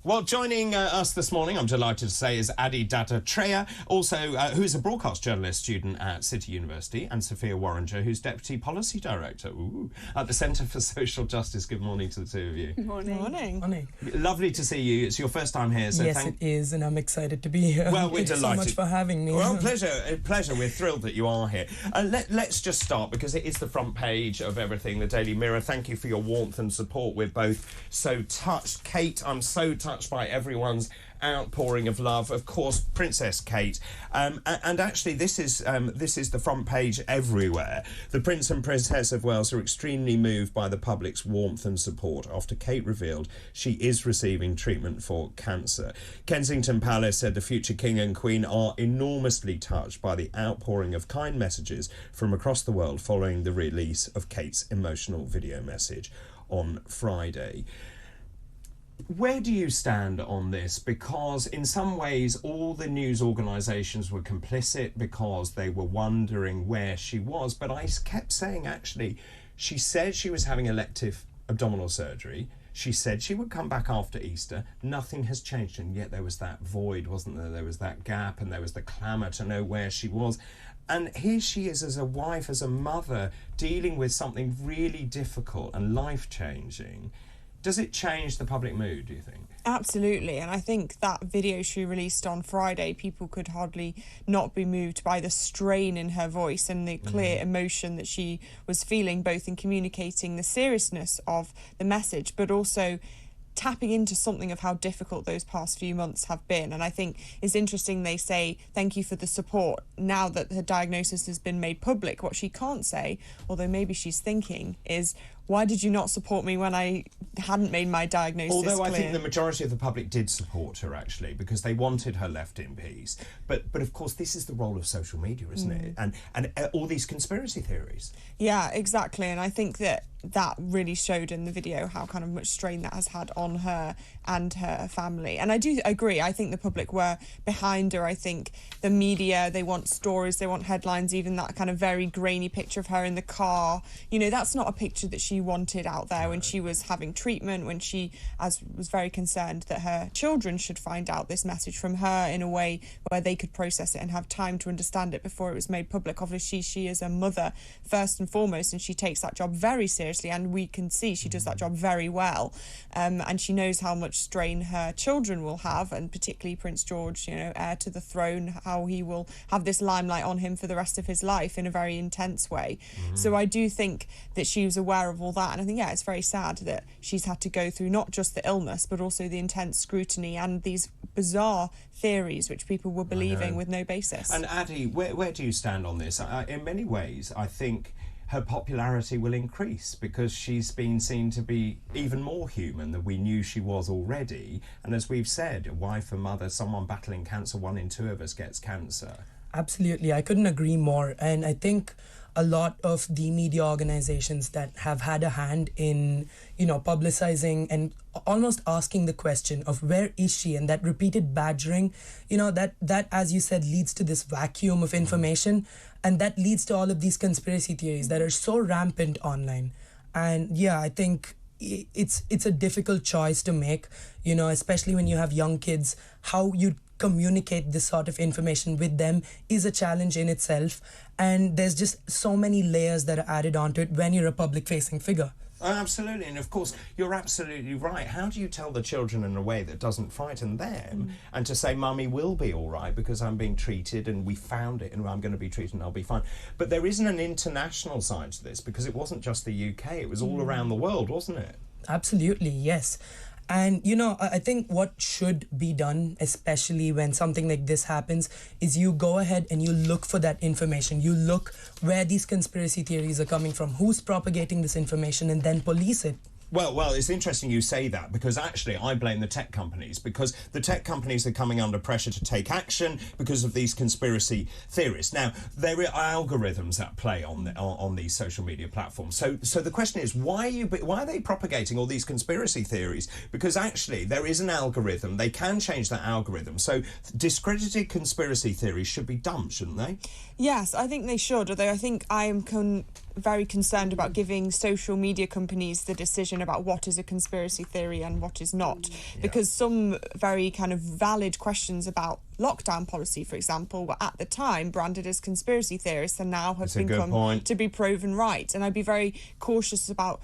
Well, joining us this morning, I'm delighted to say, is Adi Dattatreya, also who's a broadcast journalist student at City University, and Sophia Worringer, who's Deputy Policy Director at the Centre for Social Justice. Good morning to the two of you. Good morning. Morning. Lovely to see you. It's your first time here, so yes, it is, and I'm excited to be here. Well, we're Thank you delighted. so much for having me. Well, pleasure. We're thrilled that you are here. Let's just start, because it is the front page of everything, the Daily Mirror. Thank you for your warmth and support. We're both so touched. Kate, I'm so touched by everyone's outpouring of love. Of course, Princess Kate, and actually this is the front page everywhere. The Prince and Princess of Wales are extremely moved by the public's warmth and support after Kate revealed she is receiving treatment for cancer. Kensington Palace said the future King and Queen are enormously touched by the outpouring of kind messages from across the world following the release of Kate's emotional video message on Friday. Where do you stand on this? Because in some ways all the news organisations were complicit because they were wondering where she was. But I kept saying, actually, she said she was having elective abdominal surgery. She said she would come back after Easter. Nothing has changed, and yet there was that void, wasn't there? There was that gap, and there was the clamour to know where she was. And here she is as a wife, as a mother, dealing with something really difficult and life-changing. Does it change the public mood, do you think? Absolutely, and I think that video she released on Friday, people could hardly not be moved by the strain in her voice and the clear emotion that she was feeling, both in communicating the seriousness of the message, but also tapping into something of how difficult those past few months have been. And I think it's interesting they say thank you for the support now that her diagnosis has been made public. What she can't say, although maybe she's thinking, is why did you not support me when I hadn't made my diagnosis Although clear? I think the majority of the public did support her, actually, because they wanted her left in peace. But of course, this is the role of social media, isn't it? And all these conspiracy theories. Yeah, exactly. And I think that really showed in the video how kind of much strain that has had on her and her family. And I do agree. I think the public were behind her. I think the media, they want stories, they want headlines, even that kind of very grainy picture of her in the car. You know, that's not a picture that she wanted out there when she was having treatment, when she was very concerned that her children should find out this message from her in a way where they could process it and have time to understand it before it was made public. Obviously, she is a mother first and foremost, and she takes that job very seriously, and we can see she does that job very well. And she knows how much strain her children will have, and particularly Prince George, you know, heir to the throne, how he will have this limelight on him for the rest of his life in a very intense way. So I do think that she was aware of all that, and I think, yeah, it's very sad that she's had to go through not just the illness but also the intense scrutiny and these bizarre theories which people were believing with no basis. And Adi, where do you stand on this? In many ways, I think her popularity will increase because she's been seen to be even more human than we knew she was already. And as we've said, a wife, a mother, someone battling cancer, 1 in 2 of us gets cancer. Absolutely, I couldn't agree more. And I think a lot of the media organizations that have had a hand in, publicizing and almost asking the question of where is she, and that repeated badgering, that as you said, leads to this vacuum of information, and that leads to all of these conspiracy theories that are so rampant online. And yeah, I think it's a difficult choice to make, especially when you have young kids. How you communicate this sort of information with them is a challenge in itself, and there's just so many layers that are added onto it when you're a public-facing figure. Oh, absolutely, and of course you're absolutely right. How do you tell the children in a way that doesn't frighten them and to say mummy will be all right because I'm being treated and we found it and I'm going to be treated and I'll be fine? But there isn't an international side to this because it wasn't just the UK, it was all around the world, wasn't it? Absolutely, yes. And, I think what should be done, especially when something like this happens, is you go ahead and you look for that information. You look where these conspiracy theories are coming from, who's propagating this information, and then police it. Well, it's interesting you say that, because actually I blame the tech companies, because the tech companies are coming under pressure to take action because of these conspiracy theories. Now, there are algorithms at play on these social media platforms. So the question is, why are they propagating all these conspiracy theories? Because actually there is an algorithm. They can change that algorithm. So discredited conspiracy theories should be dumped, shouldn't they? Yes, I think they should, although I think I am very concerned about giving social media companies the decision about what is a conspiracy theory and what is not, because some very kind of valid questions about lockdown policy, for example, were at the time branded as conspiracy theorists and now have been come to be proven right. And I'd be very cautious about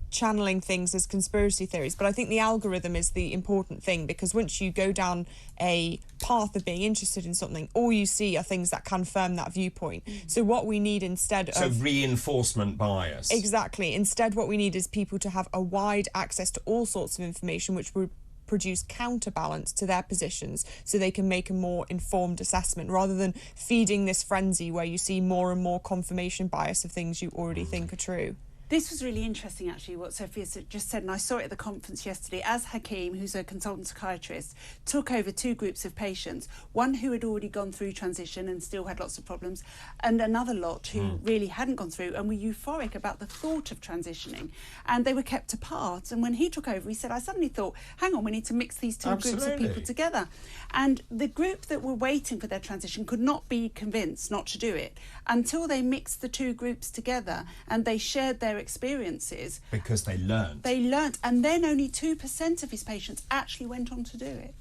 channeling things as conspiracy theories, but I think the algorithm is the important thing, because once you go down a path of being interested in something, all you see are things that confirm that viewpoint. So what we need instead of reinforcement bias. Exactly. Instead, what we need is people to have a wide access to all sorts of information which would produce counterbalance to their positions, so they can make a more informed assessment, rather than feeding this frenzy where you see more and more confirmation bias of things you already think are true. This was really interesting, actually, what Sophia just said, and I saw it at the conference yesterday, as Hakeem, who's a consultant psychiatrist, took over two groups of patients, one who had already gone through transition and still had lots of problems, and another lot who really hadn't gone through and were euphoric about the thought of transitioning, and they were kept apart. And when he took over, he said, I suddenly thought, hang on, we need to mix these two groups of people together. And the group that were waiting for their transition could not be convinced not to do it until they mixed the two groups together and they shared their experiences. Because they learned. And then only 2% of his patients actually went on to do it.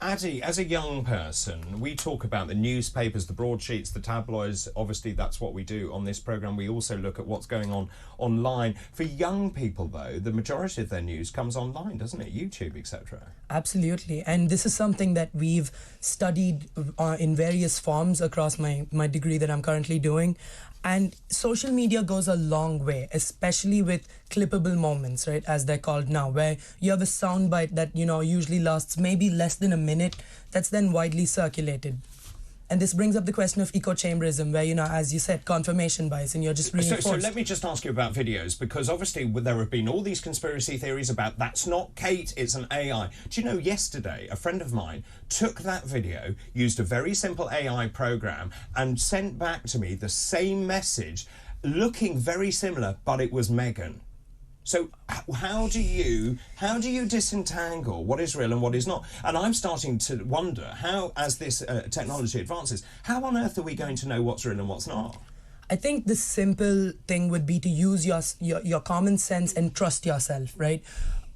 Addy, as a young person, we talk about the newspapers, the broadsheets, the tabloids. Obviously, that's what we do on this programme. We also look at what's going on online. For young people, though, the majority of their news comes online, doesn't it? YouTube, etc. Absolutely. And this is something that we've studied in various forms across my degree that I'm currently doing. And social media goes a long way, especially with clippable moments, right, as they're called now, where you have a soundbite that, usually lasts maybe less than a minute, that's then widely circulated. And this brings up the question of echo chamberism, where, as you said, confirmation bias, and you're just reinforced. So let me just ask you about videos, because obviously there have been all these conspiracy theories about that's not Kate, it's an AI. Do you know, yesterday, a friend of mine took that video, used a very simple AI program, and sent back to me the same message, looking very similar, but it was Meghan. So how do you disentangle what is real and what is not? And I'm starting to wonder how, as this technology advances, how on earth are we going to know what's real and what's not? I think the simple thing would be to use your common sense and trust yourself, right?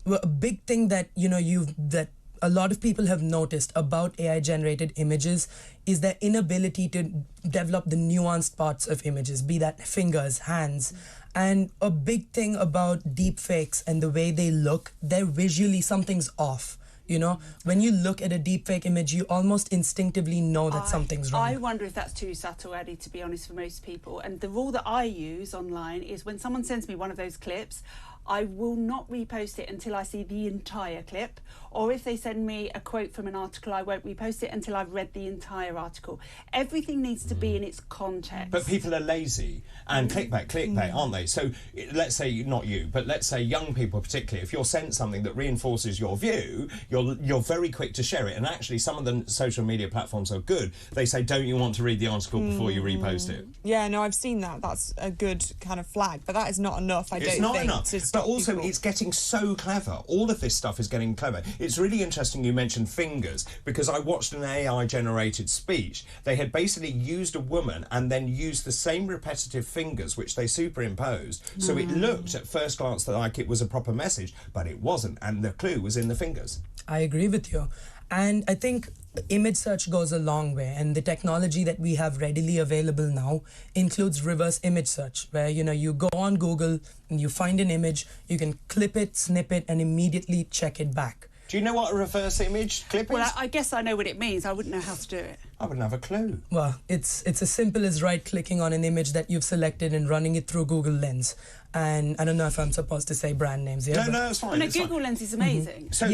A big thing that that a lot of people have noticed about AI-generated images is their inability to develop the nuanced parts of images, be that fingers, hands. And a big thing about deep fakes and the way they look, they're visually, something's off. When you look at a deepfake image, you almost instinctively know that something's wrong. I wonder if that's too subtle, Addy, to be honest, for most people. And the rule that I use online is when someone sends me one of those clips, I will not repost it until I see the entire clip. Or if they send me a quote from an article, I won't repost it until I've read the entire article. Everything needs to be in its context. But people are lazy and clickbait, aren't they? So let's say, not you, but let's say young people particularly, if you're sent something that reinforces your view, you're very quick to share it. And actually, some of the social media platforms are good. They say, don't you want to read the article before you repost it? Yeah, no, I've seen that. That's a good kind of flag. But that is not enough, I don't think. It's not enough. But also, people. It's getting so clever. All of this stuff is getting clever. It's really interesting you mentioned fingers, because I watched an AI-generated speech. They had basically used a woman and then used the same repetitive fingers, which they superimposed. So it looked at first glance like it was a proper message, but it wasn't. And the clue was in the fingers. I agree with you. And I think image search goes a long way, and the technology that we have readily available now includes reverse image search, where you go on Google and you find an image, you can clip it, snip it, and immediately check it back. Do you know what a reverse image clip is? Well, I guess I know what it means. I wouldn't know how to do it. I wouldn't have a clue. Well, it's as simple as right-clicking on an image that you've selected and running it through Google Lens. And I don't know if I'm supposed to say brand names here. No, it's fine. Well, no, Google Lens is amazing. So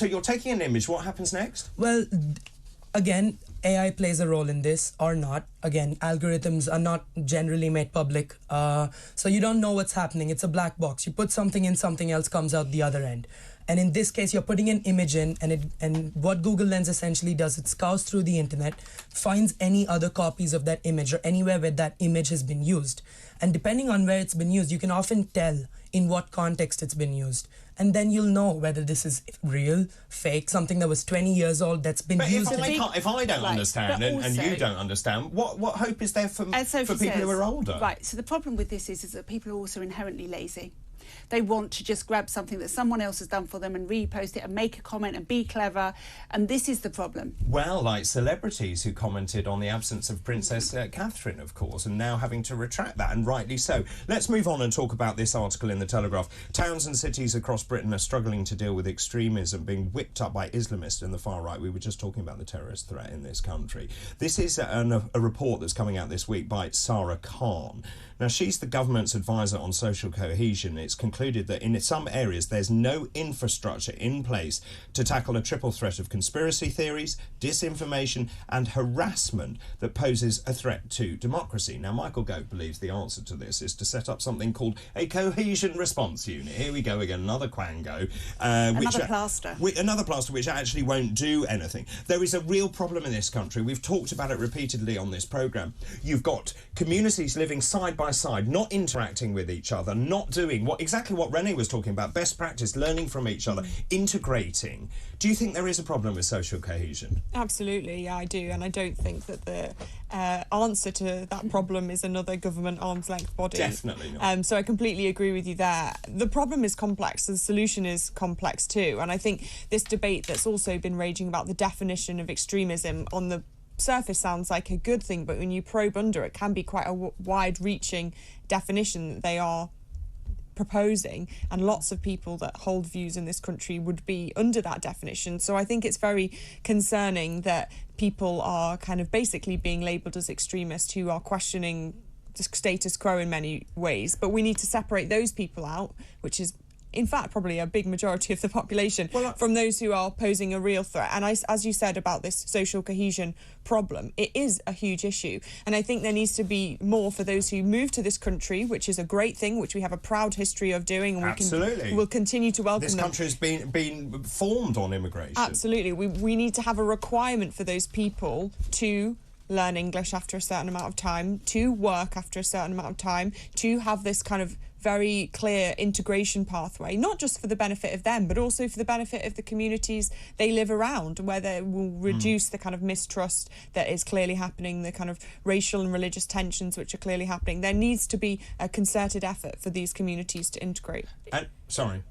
you're taking an image. What happens next? Well, again, AI plays a role in this or not. Again, algorithms are not generally made public. So you don't know what's happening. It's a black box. You put something in, something else comes out the other end. And in this case, you're putting an image in, and what Google Lens essentially does, it scours through the internet, finds any other copies of that image or anywhere where that image has been used. And depending on where it's been used, you can often tell in what context it's been used. And then you'll know whether this is real, fake, something that was 20 years old that's been used. If I don't understand and you don't understand, what hope is there for people who are older? Right, so the problem with this is that people are also inherently lazy. They want to just grab something that someone else has done for them and repost it and make a comment and be clever, and this is the problem. Well, like celebrities who commented on the absence of Princess Catherine, of course, and now having to retract that, and rightly so. Let's move on and talk about this article in the Telegraph. Towns and cities across Britain are struggling to deal with extremism being whipped up by Islamists and the far right. We were just talking about the terrorist threat in this country. This is a report that's coming out this week by Sarah Khan. Now, she's the government's advisor on social cohesion. It's concluded that in some areas there's no infrastructure in place to tackle a triple threat of conspiracy theories, disinformation and harassment that poses a threat to democracy. Now, Michael Gove believes the answer to this is to set up something called a cohesion response unit. Here we go again, another quango. Another plaster. Another plaster which actually won't do anything. There is a real problem in this country. We've talked about it repeatedly on this programme. You've got communities living side by side, not interacting with each other, not doing exactly what Renee was talking about, best practice, learning from each other, integrating. Do you think there is a problem with social cohesion? Absolutely, yeah, I do, and I don't think that the answer to that problem is another government arm's length body. Definitely not. So I completely agree with you there. The problem is complex, the solution is complex too, and I think this debate that's also been raging about the definition of extremism on the surface sounds like a good thing, but when you probe under, it can be quite a wide-reaching definition that they are proposing, and lots of people that hold views in this country would be under that definition. So I think it's very concerning that people are kind of basically being labelled as extremists who are questioning the status quo in many ways. But we need to separate those people out, which is in fact probably a big majority of the population, from those who are posing a real threat. And as you said about this social cohesion problem, it is a huge issue, and I think there needs to be more for those who move to this country, which is a great thing, which we have a proud history of doing, and we'll continue to welcome this them. country has been formed on immigration. Absolutely, we need to have a requirement for those people to learn English after a certain amount of time, to work after a certain amount of time, to have this kind of very clear integration pathway, not just for the benefit of them, but also for the benefit of the communities they live around, where they will reduce the kind of mistrust that is clearly happening, the kind of racial and religious tensions which are clearly happening. There needs to be a concerted effort for these communities to integrate.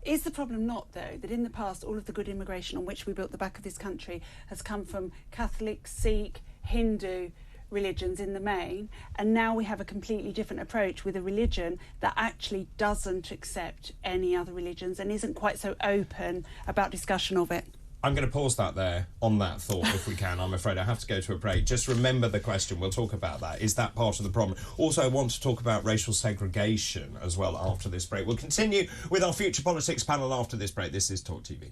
Is the problem not, though, that in the past all of the good immigration on which we built the back of this country has come from Catholic, Sikh, Hindu religions in the main, and now we have a completely different approach with a religion that actually doesn't accept any other religions and isn't quite so open about discussion of it? I'm going to pause that there on that thought if we can. I'm afraid I have to go to a break. Just remember the question. We'll talk about that. Is that part of the problem? Also, I want to talk about racial segregation as well after this break. We'll continue with our Future Politics panel after this break. This is TalkTV.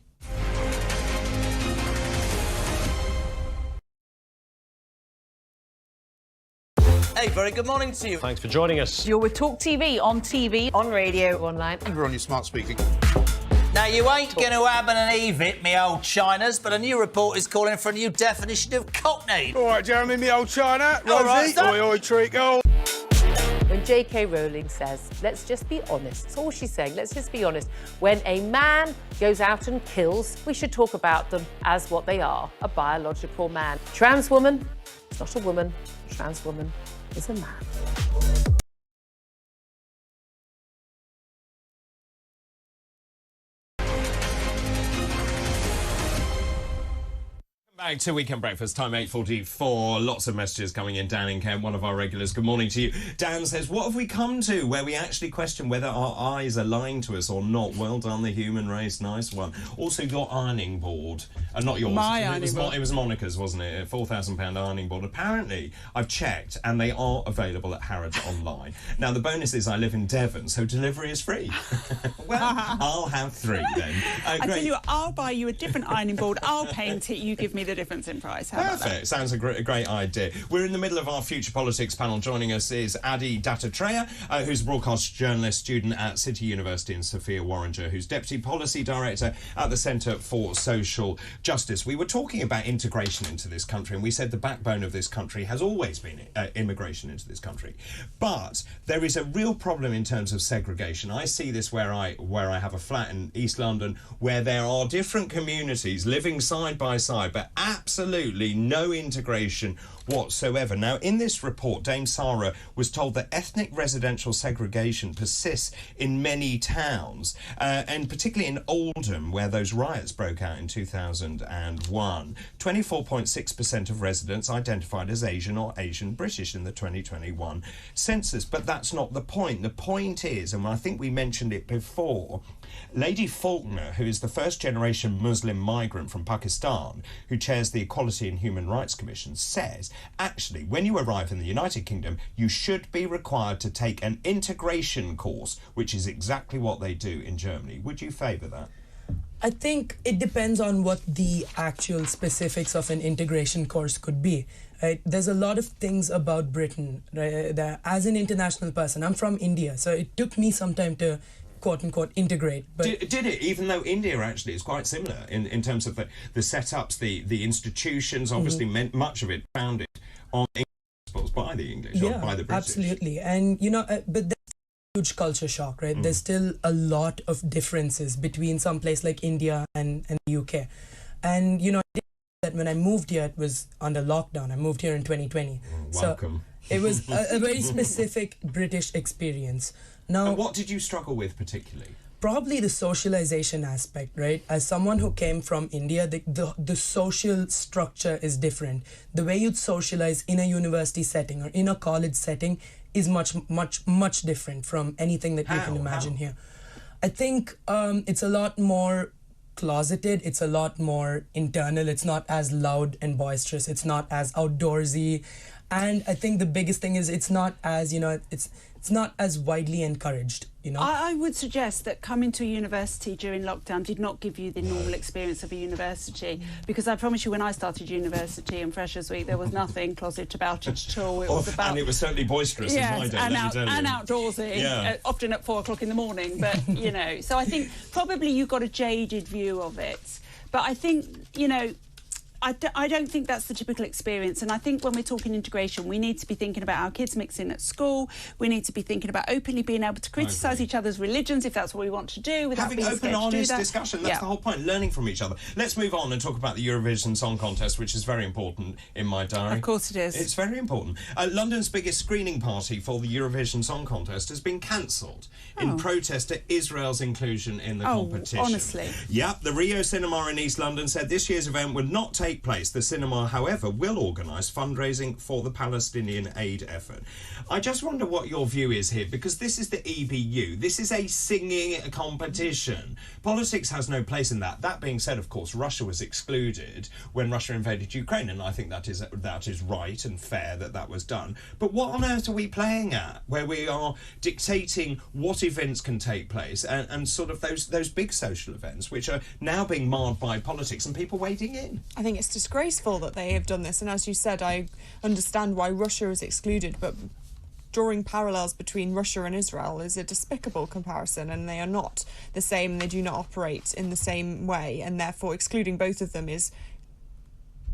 Hey, very good morning to you. Thanks for joining us. You're with TalkTV, on TV, on radio, online. And we're on your smart speaker. Now, you ain't going to have an Eve, me old Chinas, but a new report is calling for a new definition of cockney. All right, Jeremy, me old China. All right, Rosie, oi, treacle. When J.K. Rowling says, let's just be honest, that's all she's saying, let's just be honest. When a man goes out and kills, we should talk about them as what they are, a biological man. Trans woman, it's not a woman. Trans woman is a man. Back to Weekend Breakfast, time 8:44. Lots of messages coming in. Dan in Kent, one of our regulars. Good morning to you. Dan says, what have we come to where we actually question whether our eyes are lying to us or not? Well done, the human race. Nice one. Also, your ironing board. Not yours. It was Monica's, wasn't it? A £4,000 ironing board. Apparently, I've checked, and they are available at Harrods online. Now, the bonus is I live in Devon, so delivery is free. Well, I'll have 3 then. I tell you what, I'll buy you a different ironing board. I'll paint it. You give me the the difference in price. How about that? Perfect. Sounds a great idea. We're in the middle of our Future Politics panel. Joining us is Adi Dattatreya, who's a broadcast journalist student at City University, and Sophia Worringer, who's Deputy Policy Director at the Centre for Social Justice. We were talking about integration into this country, and we said the backbone of this country has always been immigration into this country. But there is a real problem in terms of segregation. I see this where I have a flat in East London, where there are different communities living side by side, but absolutely no integration whatsoever. Now, in this report, Dame Sarah was told that ethnic residential segregation persists in many towns, and particularly in Oldham, where those riots broke out in 2001. 24.6% of residents identified as Asian or Asian British in the 2021 census. But that's not the point. The point is, and I think we mentioned it before, Lady Faulkner, who is the first-generation Muslim migrant from Pakistan, who chairs the Equality and Human Rights Commission, says, actually, when you arrive in the United Kingdom, you should be required to take an integration course, which is exactly what they do in Germany. Would you favour that? I think it depends on what the actual specifics of an integration course could be. Right? There's a lot of things about Britain. Right? That, as an international person, I'm from India, so it took me some time to quote-unquote integrate. But did it, even though India actually is quite similar in terms of the setups, the institutions, obviously much of it founded on English principles by the English or by the British. Absolutely. And, you know, but there's a huge culture shock, right? There's still a lot of differences between some place like India and the UK. And, you know, that when I moved here, it was under lockdown. I moved here in 2020. Welcome. So it was a very specific British experience. Now, and what did you struggle with particularly? Probably the socialization aspect, right? As someone who came from India, the social structure is different. The way you'd socialize in a university setting or in a college setting is much different from anything that you can imagine here. I think it's a lot more closeted, it's a lot more internal, it's not as loud and boisterous, it's not as outdoorsy. And I think the biggest thing is it's not as, you know, it's not as widely encouraged, you know. I would suggest that coming to a university during lockdown did not give you the normal experience of a university, because I promise you, when I started university and Freshers Week, there was nothing closet about it at all. It was about, and it was certainly boisterous in my day, and outdoorsy, often at 4 o'clock in the morning. But you know, so I think probably you got a jaded view of it. But I think, you know, I don't think that's the typical experience. And I think when we're talking integration, we need to be thinking about our kids mixing at school. We need to be thinking about openly being able to criticise each other's religions if that's what we want to do. Without having open, honest discussion. That's the whole point, learning from each other. Let's move on and talk about the Eurovision Song Contest, which is very important in my diary. Of course it is. It's very important. London's biggest screening party for the Eurovision Song Contest has been cancelled in protest to Israel's inclusion in the competition. Honestly. Yep, the Rio Cinema in East London said this year's event would not take place. The cinema, however, will organise fundraising for the Palestinian aid effort. I just wonder what your view is here, because this is the EBU. This is a singing competition. Politics has no place in that. That being said, of course, Russia was excluded when Russia invaded Ukraine, and I think that is right and fair that was done. But what on earth are we playing at, where we are dictating what events can take place and sort of those big social events, which are now being marred by politics and people wading in? I think it's disgraceful that they have done this, and as you said, I understand why Russia is excluded, but drawing parallels between Russia and Israel is a despicable comparison, and they are not the same. They do not operate in the same way, and therefore excluding both of them is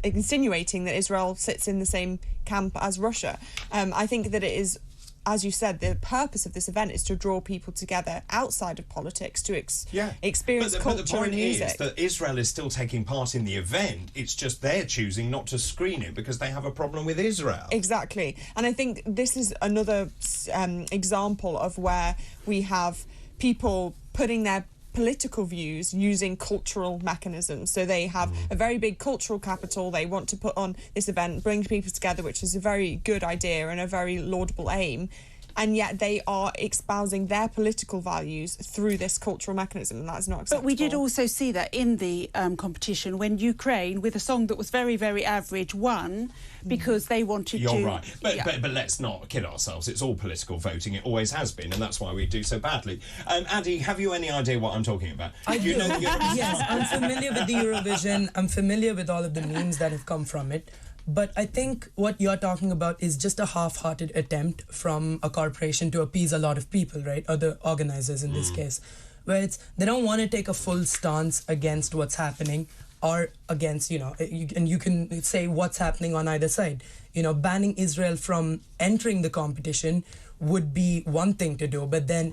insinuating that Israel sits in the same camp as Russia. I think that it is, as you said, the purpose of this event is to draw people together outside of politics to experience culture but the point and music. is that Israel is still taking part in the event. It's just they're choosing not to screen it because they have a problem with Israel. Exactly. And I think this is another example of where we have people putting their political views using cultural mechanisms. So they have a very big cultural capital. They want to put on this event, bring people together, which is a very good idea and a very laudable aim. and yet they are espousing their political values through this cultural mechanism, and that's not acceptable. But we did also see that in the competition when Ukraine, with a song that was very, very average, won because they wanted to... You're right. But let's not kid ourselves. It's all political voting. It always has been, and that's why we do so badly. Addy, have you any idea what I'm talking about? I do. know the Eurovision? Yes, I'm familiar with the Eurovision. I'm familiar with all of the memes that have come from it. But I think what you're talking about is just a half-hearted attempt from a corporation to appease a lot of people, right? Or the organizers in this case, where they don't want to take a full stance against what's happening or against, and you can say what's happening on either side. Banning Israel from entering the competition would be one thing to do, but then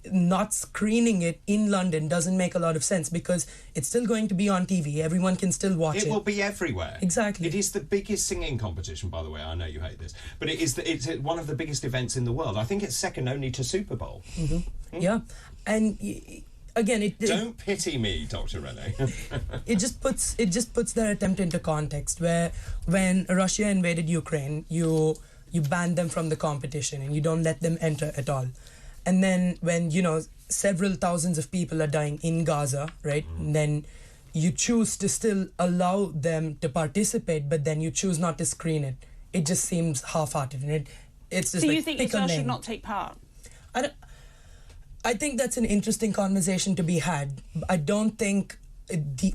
not screening it in London doesn't make a lot of sense because it's still going to be on TV. Everyone can still watch it. It will be everywhere. Exactly. It is the biggest singing competition, by the way. I know you hate this, but it's one of the biggest events in the world. I think it's second only to Super Bowl. Yeah, and again, don't pity me, Dr. Rene. it just puts their attempt into context. Where when Russia invaded Ukraine, you ban them from the competition and you don't let them enter at all. And then when, several thousands of people are dying in Gaza, right? And then you choose to still allow them to participate, but then you choose not to screen it. It just seems half-hearted. And it's just so like, you think Israel should not take part? I think that's an interesting conversation to be had. I don't think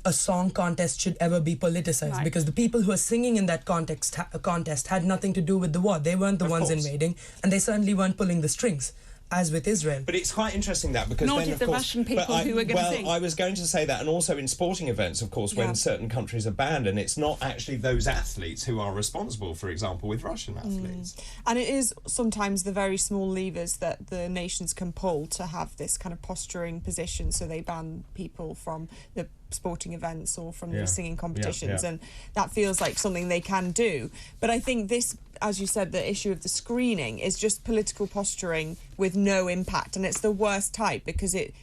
a song contest should ever be politicized because the people who are singing in that contest had nothing to do with the war. They weren't the ones invading, and they certainly weren't pulling the strings, as with Israel. But it's quite interesting that because nor then, did of the course, Russian people who were going to sing. I was going to say that, and also in sporting events, of course, when certain countries are banned, and it's not actually those athletes who are responsible, for example, with Russian athletes. And it is sometimes the very small levers that the nations can pull to have this kind of posturing position, so they ban people from the sporting events or from the singing competitions, and that feels like something they can do. But I think this, as you said, the issue of the screening is just political posturing with no impact, and it's the worst type because it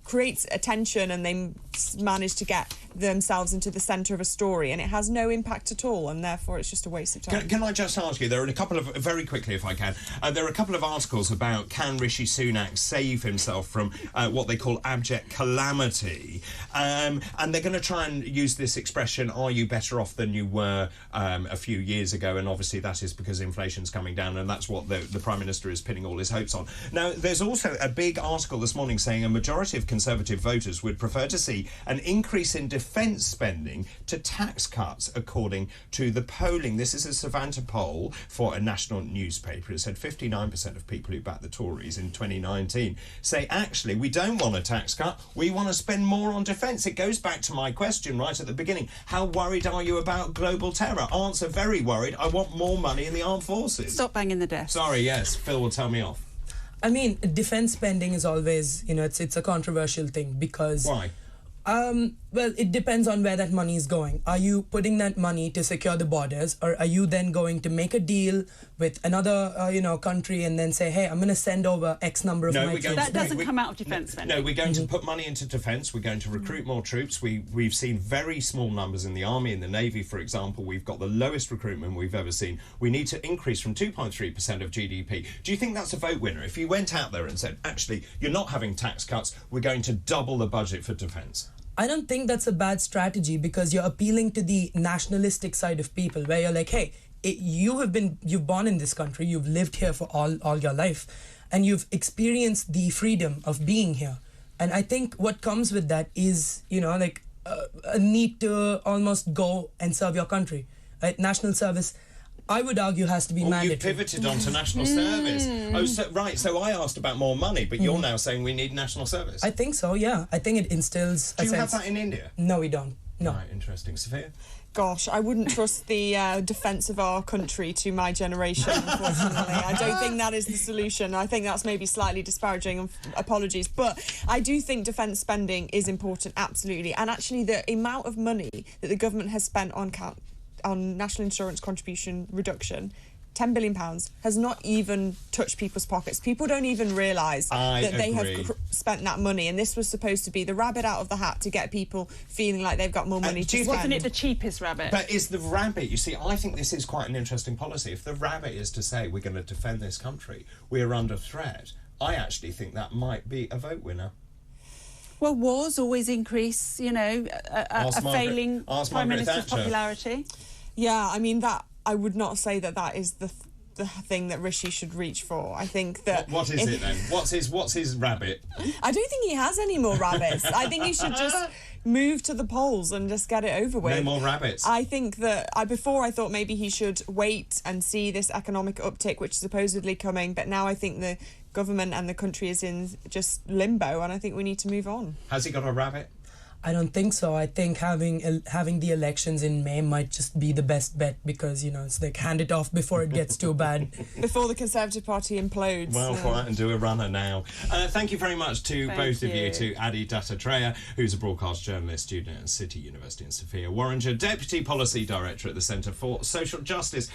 creates attention and they manage to get themselves into the centre of a story, and it has no impact at all, and therefore it's just a waste of time. Can I just ask you, there are a couple of, very quickly if I can, there are a couple of articles about can Rishi Sunak save himself from what they call abject calamity, and they're going to try and use this expression, are you better off than you were a few years ago, and obviously that is because inflation's coming down, and that's what the Prime Minister is pinning all his hopes on. Now, there's also a big article this morning saying a majority of Conservative voters would prefer to see an increase in defence spending to tax cuts, according to the polling. This is a Savanta poll for a national newspaper. It said 59% of people who backed the Tories in 2019 say, actually, we don't want a tax cut, we want to spend more on defence. It goes back to my question right at the beginning. How worried are you about global terror? Answer, very worried. I want more money in the armed forces. Stop banging the desk. Sorry, yes, Phil will tell me off. I mean, defence spending is always, it's a controversial thing because... Why? Well, it depends on where that money is going. Are you putting that money to secure the borders, or are you then going to make a deal with another, country and then say, hey, I'm going to send over X number of my troops? That doesn't come out of defence spending. No, we're going to put money into defence. We're going to recruit more troops. We've seen very small numbers in the Army, in the Navy, for example. We've got the lowest recruitment we've ever seen. We need to increase from 2.3% of GDP. Do you think that's a vote winner? If you went out there and said, actually, you're not having tax cuts, we're going to double the budget for defence? I don't think that's a bad strategy because you're appealing to the nationalistic side of people where you're like, hey, you've born in this country, you've lived here for all your life, and you've experienced the freedom of being here. And I think what comes with that is, a need to almost go and serve your country. Right? National service, I would argue, has to be mandatory. You pivoted onto national service. Oh, so I asked about more money, but you're now saying we need national service. I think so, yeah. I think it instills Do you have that in India? No, we don't. No. Right, interesting. Sophia? Gosh, I wouldn't trust the defence of our country to my generation, unfortunately. I don't think that is the solution. I think that's maybe slightly disparaging, apologies. But I do think defence spending is important, absolutely. And actually the amount of money that the government has spent on national insurance contribution reduction £10 billion, has not even touched people's pockets. People don't even realise that they have spent that money, and this was supposed to be the rabbit out of the hat to get people feeling like they've got more money to spend. Wasn't it the cheapest rabbit? But is the rabbit, you see, I think this is quite an interesting policy. If the rabbit is to say we're going to defend this country, we're under threat, I actually think that might be a vote winner. Well, wars always increase, you know, a failing Prime Minister's popularity. Yeah, I mean, that I would not say that is the thing that Rishi should reach for. I think that... What is it then? What's his rabbit? I don't think he has any more rabbits. I think he should just move to the polls and just get it over with. No more rabbits. I think that before I thought maybe he should wait and see this economic uptick, which is supposedly coming, but now I think the government and the country is in just limbo, and I think we need to move on. Has he got a rabbit? I don't think so. I think having the elections in May might just be the best bet, because, you know, it's like hand it off before it gets too bad. Before the Conservative Party implodes. Well, quiet and do a runner now. Thank you very much to both of you, to Adi Dattatreya, who's a broadcast journalist, student at City University, and Sophia Worringer, Deputy Policy Director at the Centre for Social Justice.